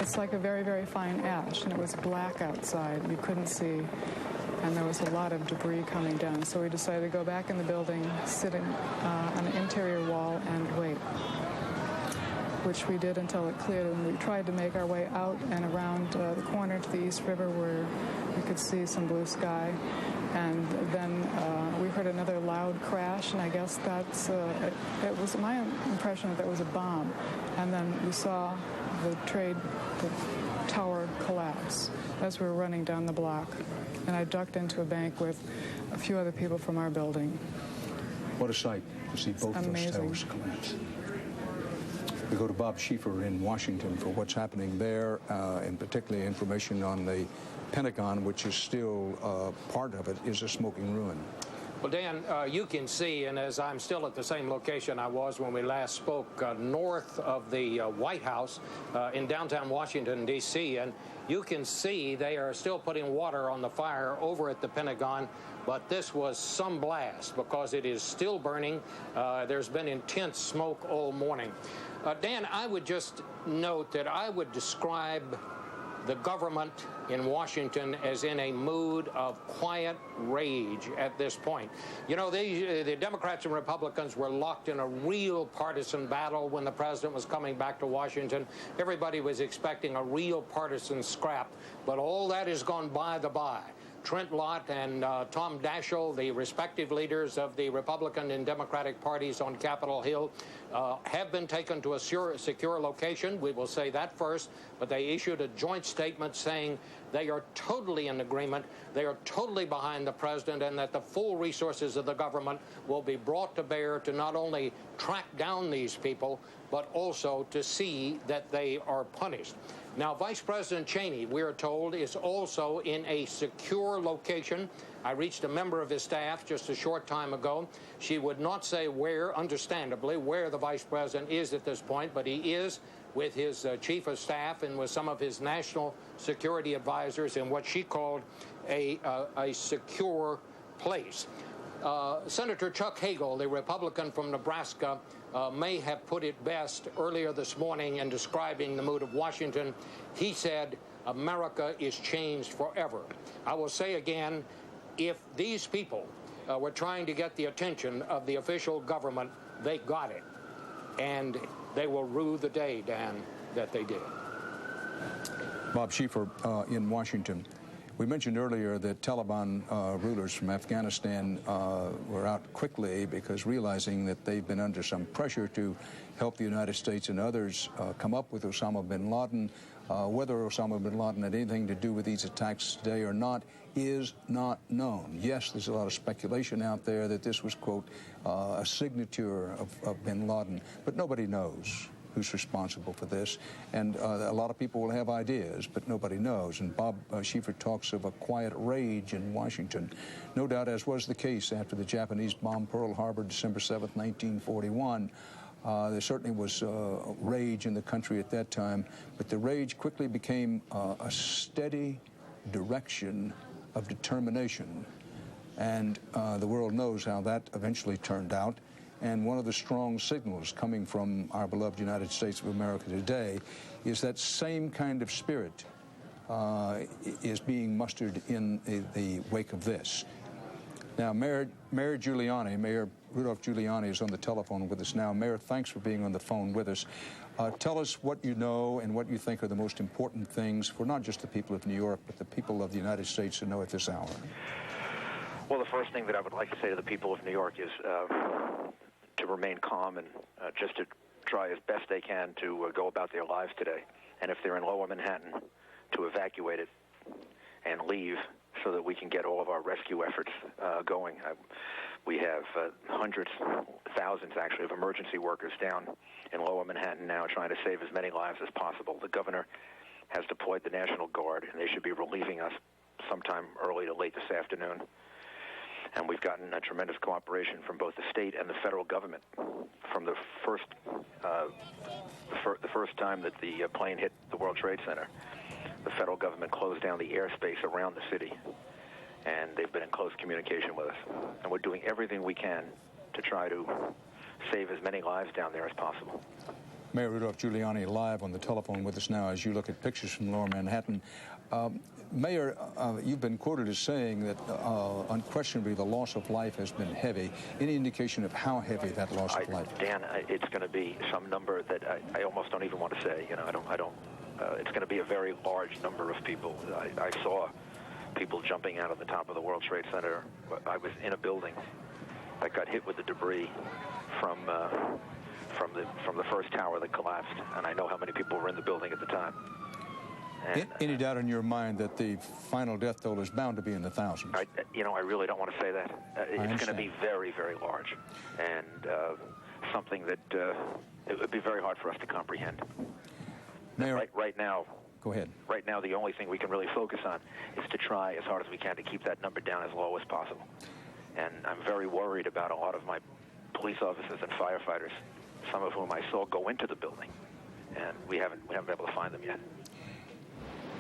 it's like a very, very fine ash, and it was black outside. You couldn't see, and there was a lot of debris coming down. So we decided to go back in the building, sit on the interior wall, and wait, which we did until it cleared. And we tried to make our way out and around the corner to the East River where we could see some blue sky. And then we heard another loud crash, and I guess that's, it was my impression that was a bomb. And then we saw the tower collapse as we were running down the block. And I ducked into a bank with a few other people from our building. What a sight to see both those towers collapse. We go to Bob Schieffer in Washington for what's happening there, and particularly information on the Pentagon, which is still part of it, is a smoking ruin. Well, Dan, you can see, and as I'm still at the same location I was when we last spoke, north of the White House in downtown Washington, D.C., and you can see they are still putting water on the fire over at the Pentagon, but this was some blast because it is still burning. There's been intense smoke all morning. Dan, I would just note that I would describe the government in Washington as in a mood of quiet rage at this point. You know, the Democrats and Republicans were locked in a real partisan battle when the president was coming back to Washington. Everybody was expecting a real partisan scrap, but all that has gone by the by. Trent Lott and Tom Daschle, the respective leaders of the Republican and Democratic parties on Capitol Hill, have been taken to a secure location. We will say that first, but they issued a joint statement saying they are totally in agreement, they are totally behind the president, and that the full resources of the government will be brought to bear to not only track down these people, but also to see that they are punished. Now, Vice President Cheney, we are told, is also in a secure location. I reached a member of his staff just a short time ago. She would not say where, understandably, where the Vice President is at this point, but he is with his chief of staff and with some of his national security advisors in what she called a secure place. Senator Chuck Hagel, the Republican from Nebraska, may have put it best earlier this morning in describing the mood of Washington. He said, America is changed forever. I will say again, if these people were trying to get the attention of the official government, they got it. And they will rue the day, Dan, that they did. Bob Schieffer in Washington. We mentioned earlier that Taliban rulers from Afghanistan were out quickly because realizing that they've been under some pressure to help the United States and others come up with Osama bin Laden. Whether Osama bin Laden had anything to do with these attacks today or not is not known. Yes, there's a lot of speculation out there that this was, quote, a signature of bin Laden, but nobody knows who's responsible for this. And a lot of people will have ideas, but nobody knows. And Bob Schieffer talks of a quiet rage in Washington. No doubt, as was the case after the Japanese bombed Pearl Harbor December 7th, 1941, there certainly was rage in the country at that time, but the rage quickly became a steady direction of determination. And the world knows how that eventually turned out. And one of the strong signals coming from our beloved United States of America today is that same kind of spirit is being mustered in the wake of this. Now, Mayor Rudolph Giuliani is on the telephone with us now. Mayor, thanks for being on the phone with us. Tell us what you know and what you think are the most important things for not just the people of New York, but the people of the United States to know at this hour. Well, the first thing that I would like to say to the people of New York is to remain calm and just to try as best they can to go about their lives today. And if they're in Lower Manhattan, to evacuate it and leave so that we can get all of our rescue efforts going. We have hundreds, thousands actually, of emergency workers down in Lower Manhattan now trying to save as many lives as possible. The governor has deployed the National Guard, and they should be relieving us sometime early to late this afternoon. And we've gotten a tremendous cooperation from both the state and the federal government. From the first time that the plane hit the World Trade Center, the federal government closed down the airspace around the city, and they've been in close communication with us. And we're doing everything we can to try to save as many lives down there as possible. Mayor Rudolph Giuliani live on the telephone with us now as you look at pictures from Lower Manhattan. Mayor, you've been quoted as saying that unquestionably the loss of life has been heavy. Any indication of how heavy that loss of life? Dan, it's going to be some number that I almost don't even want to say. You know, I don't. It's going to be a very large number of people. I saw people jumping out of the top of the World Trade Center. I was in a building that got hit with the debris from the first tower that collapsed, and I know how many people were in the building at the time. And, any doubt in your mind that the final death toll is bound to be in the thousands? I really don't want to say that. It's going to be very, very large, and something that it would be very hard for us to comprehend. Mayor, right now, go ahead. Right now, the only thing we can really focus on is to try as hard as we can to keep that number down as low as possible. And I'm very worried about a lot of my police officers and firefighters, some of whom I saw go into the building, and we haven't been able to find them yet.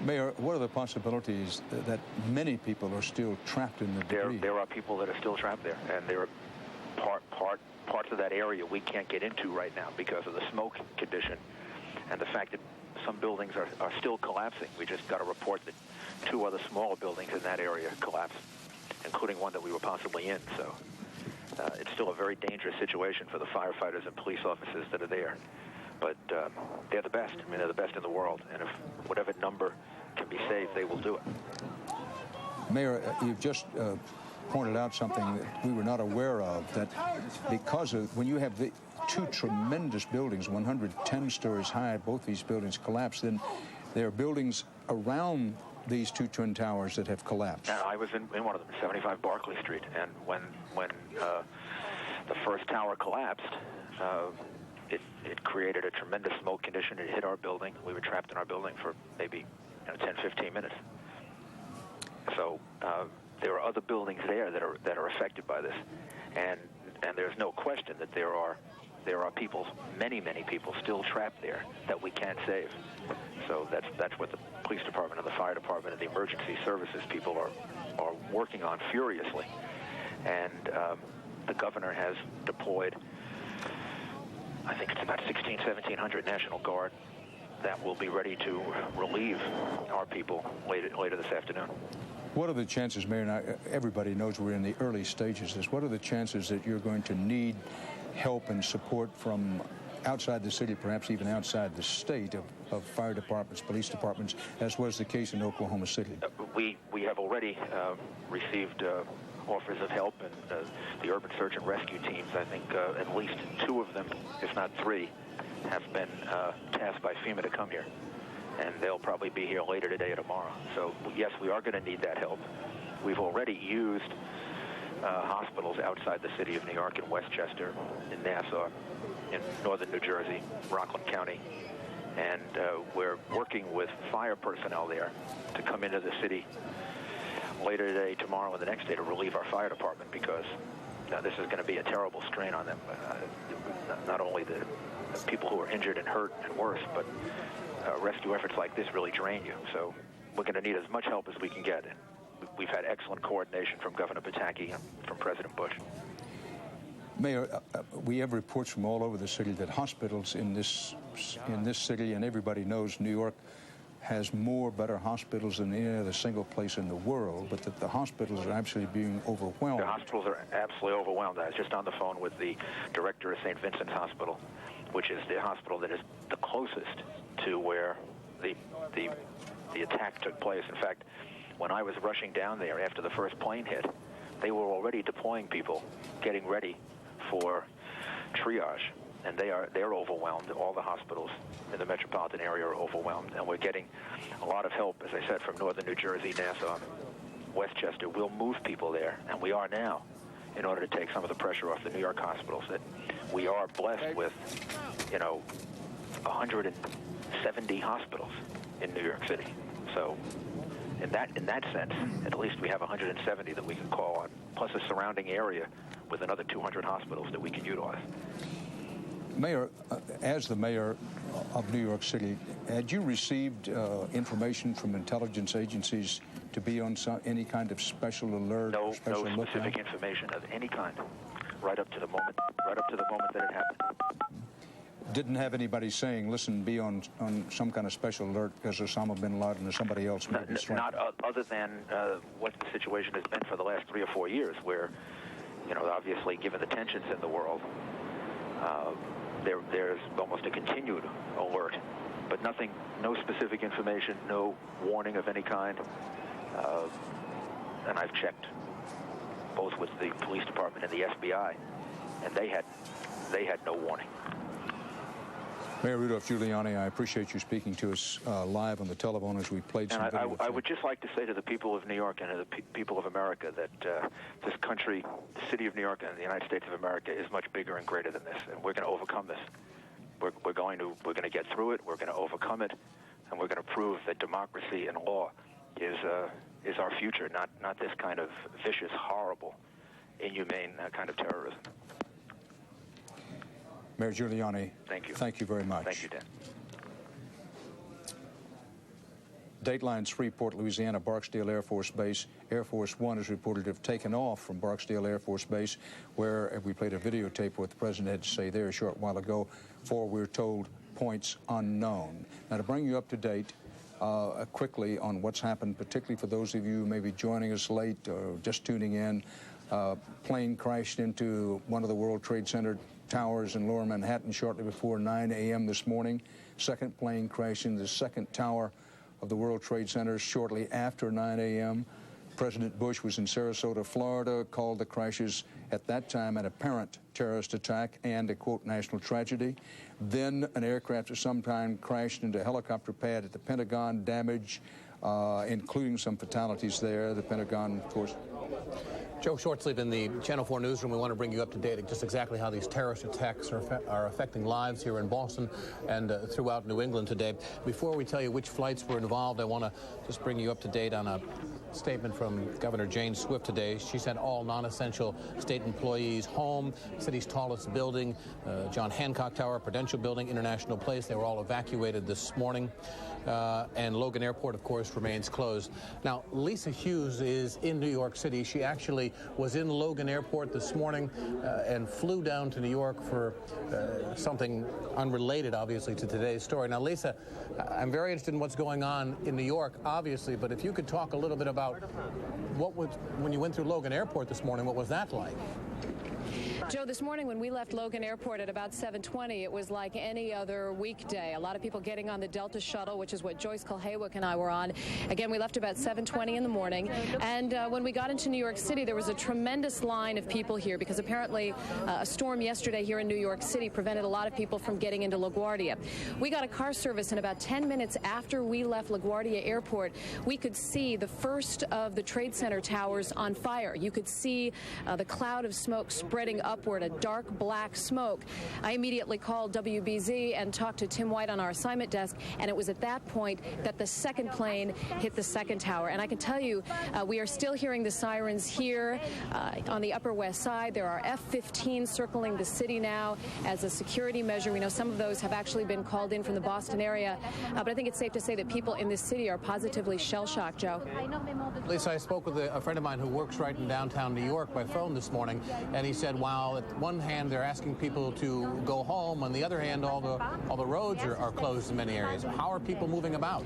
Mayor, what are the possibilities that many people are still trapped in the debris? There are people that are still trapped there, and there are parts of that area we can't get into right now because of the smoke condition and the fact that some buildings are still collapsing. We just got a report that 2 other smaller buildings in that area collapsed, including one that we were possibly in. So it's still a very dangerous situation for the firefighters and police officers that are there. But they're the best. I mean, they're the best in the world. And if whatever number can be saved, they will do it. Mayor, you've just pointed out something that we were not aware of, that because of when you have the 2 tremendous buildings, 110 stories high, both these buildings collapsed, then there are buildings around these 2 twin towers that have collapsed. I was in one of them, 75 Barclay Street, and when the first tower collapsed, it created a tremendous smoke condition. It hit our building. We were trapped in our building for maybe 10, 15 minutes. So there are other buildings there that are affected by this, and there's no question that there are people, many people, still trapped there that we can't save. So that's what the police department and the fire department and the emergency services people are working on furiously. And the governor has deployed, I think it's about 1,700 National Guard that will be ready to relieve our people later this afternoon. What are the chances, Mayor, now everybody knows we're in the early stages of this, what are the chances that you're going to need help and support from outside the city, perhaps even outside the state, of fire departments, police departments, as was the case in Oklahoma City? We have already received offers of help, and the urban search and rescue teams, I think at least 2 of them, if not 3, have been tasked by FEMA to come here. And they'll probably be here later today or tomorrow. So, yes, we are going to need that help. We've already used hospitals outside the city of New York, in Westchester, in Nassau, in northern New Jersey, Rockland County. And we're working with fire personnel there to come into the city later today, tomorrow, and the next day to relieve our fire department, because this is going to be a terrible strain on them. Not only the people who are injured and hurt and worse, but rescue efforts like this really drain you. So we're going to need as much help as we can get. We've had excellent coordination from Governor Pataki and from President Bush. Mayor, we have reports from all over the city that hospitals in this city, and everybody knows New York has better hospitals than any other single place in the world, but that the hospitals are absolutely being overwhelmed. The hospitals are absolutely overwhelmed. I was just on the phone with the director of St. Vincent's Hospital, which is the hospital that is the closest to where the attack took place. In fact, when I was rushing down there after the first plane hit, they were already deploying people, getting ready for triage, and they're overwhelmed. All the hospitals in the metropolitan area are overwhelmed, and we're getting a lot of help, as I said, from northern New Jersey, Nassau, Westchester. We'll move people there, and we are now, in order to take some of the pressure off the New York hospitals. That we are blessed with, 170 hospitals in New York City. So in that sense, at least we have 170 that we can call on, plus a surrounding area with another 200 hospitals that we can utilize. Mayor, as the mayor of New York City, had you received information from intelligence agencies to be on any kind of special alert? No, special no specific information of any kind, right up to the moment that it happened. didn't have anybody saying, listen, be on some kind of special alert because Osama bin Laden or somebody else may be striking. Not other than what the situation has been for the last 3 or 4 years, where, obviously, given the tensions in the world, there's almost a continued alert, but nothing, no specific information, no warning of any kind. And I've checked both with the police department and the FBI, and they had no warning. Mayor Rudolph Giuliani, I appreciate you speaking to us live on the telephone as we played some video. I would just like to say to the people of New York and to the people of America that this country, the city of New York and the United States of America is much bigger and greater than this, and we're going to overcome this. We're going to get through it. We're going to overcome it, and we're going to prove that democracy and law is our future, not this kind of vicious, horrible, inhumane kind of terrorism. Mayor Giuliani, thank you. Thank you very much. Thank you, Dan. Dateline's Freeport, Louisiana, Barksdale Air Force Base. Air Force One is reported to have taken off from Barksdale Air Force Base, where we played a videotape what the president had to say there a short while ago, for, we're told, points unknown. Now, to bring you up to date quickly on what's happened, particularly for those of you who may be joining us late or just tuning in, plane crashed into one of the World Trade Center towers in Lower Manhattan shortly before 9 a.m. this morning. Second plane crashed into the second tower of the World Trade Center shortly after 9 a.m. President Bush was in Sarasota, Florida, called the crashes at that time an apparent terrorist attack and a, quote, national tragedy. Then an aircraft of some kind crashed into a helicopter pad at the Pentagon, damage, including some fatalities there. The Pentagon, of course. Joe Shortsleeve in the Channel 4 newsroom. We want to bring you up to date on just exactly how these terrorist attacks are affecting lives here in Boston and throughout New England today. Before we tell you which flights were involved, I want to just bring you up to date on a statement from Governor Jane Swift today. She sent all non-essential state employees home. City's tallest building, John Hancock Tower, Prudential Building, International Place, they were all evacuated this morning. And Logan Airport, of course, remains closed. Now, Lisa Hughes is in New York City. She actually was in Logan Airport this morning and flew down to New York for something unrelated, obviously, to today's story. Now, Lisa, I'm very interested in what's going on in New York, obviously, but if you could talk a little bit about when you went through Logan Airport this morning, what was that like? Joe, this morning when we left Logan Airport at about 7:20, it was like any other weekday. A lot of people getting on the Delta shuttle, which is what Joyce Kulhaywick and I were on. Again, we left about 7:20 in the morning. And when we got into New York City, there was a tremendous line of people here because apparently a storm yesterday here in New York City prevented a lot of people from getting into LaGuardia. We got a car service, and about 10 minutes after we left LaGuardia Airport, we could see the first of the Trade Center towers on fire. You could see the cloud of smoke spreading upward, a dark black smoke. I immediately called WBZ and talked to Tim White on our assignment desk, and it was at that point that the second plane hit the second tower. And I can tell you, we are still hearing the sirens here on the Upper West Side. There are F-15 circling the city now as a security measure. We know some of those have actually been called in from the Boston area, but I think it's safe to say that people in this city are positively shell-shocked, Joe. Lisa, I spoke with a friend of mine who works right in downtown New York by phone this morning, and he said, while at one hand they're asking people to go home, on the other hand all the roads are closed in many areas. How are people moving about?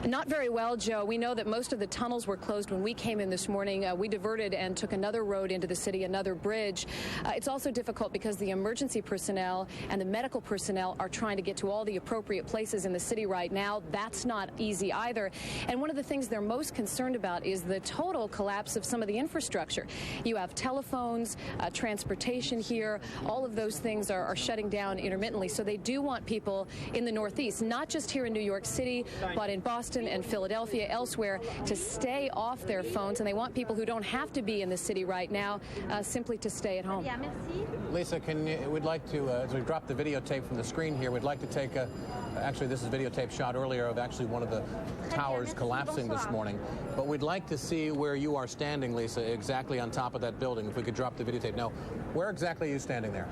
Not very well, Joe. We know that most of the tunnels were closed when we came in this morning. We diverted and took another road into the city, another bridge. It's also difficult because the emergency personnel and the medical personnel are trying to get to all the appropriate places in the city right now. That's not easy either. And one of the things they're most concerned about is the total collapse of some of the infrastructure. You have telephones, transportation here. All of those things are shutting down intermittently. So they do want people in the Northeast, not just here in New York City, but in Boston and Philadelphia, elsewhere, to stay off their phones, and they want people who don't have to be in the city right now simply to stay at home. Lisa, we'd like to, as we drop the videotape from the screen here, we'd like to take actually this is videotape shot earlier of actually one of the towers collapsing this morning, but we'd like to see where you are standing, Lisa, exactly on top of that building. If we could drop the videotape. Now, where exactly are you standing there?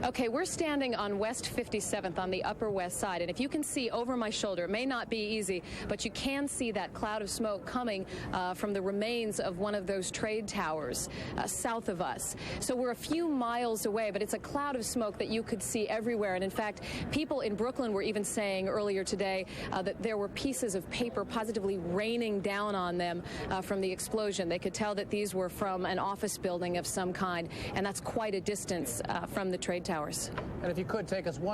Okay, we're standing on West 57th on the Upper West Side, and if you can see over my shoulder, it may not be easy, but you can see that cloud of smoke coming from the remains of one of those trade towers south of us. So we're a few miles away, but it's a cloud of smoke that you could see everywhere. And in fact, people in Brooklyn were even saying earlier today that there were pieces of paper positively raining down on them from the explosion. They could tell that these were from an office building of some kind, and that's quite a distance from the trade towers. And if you could take us one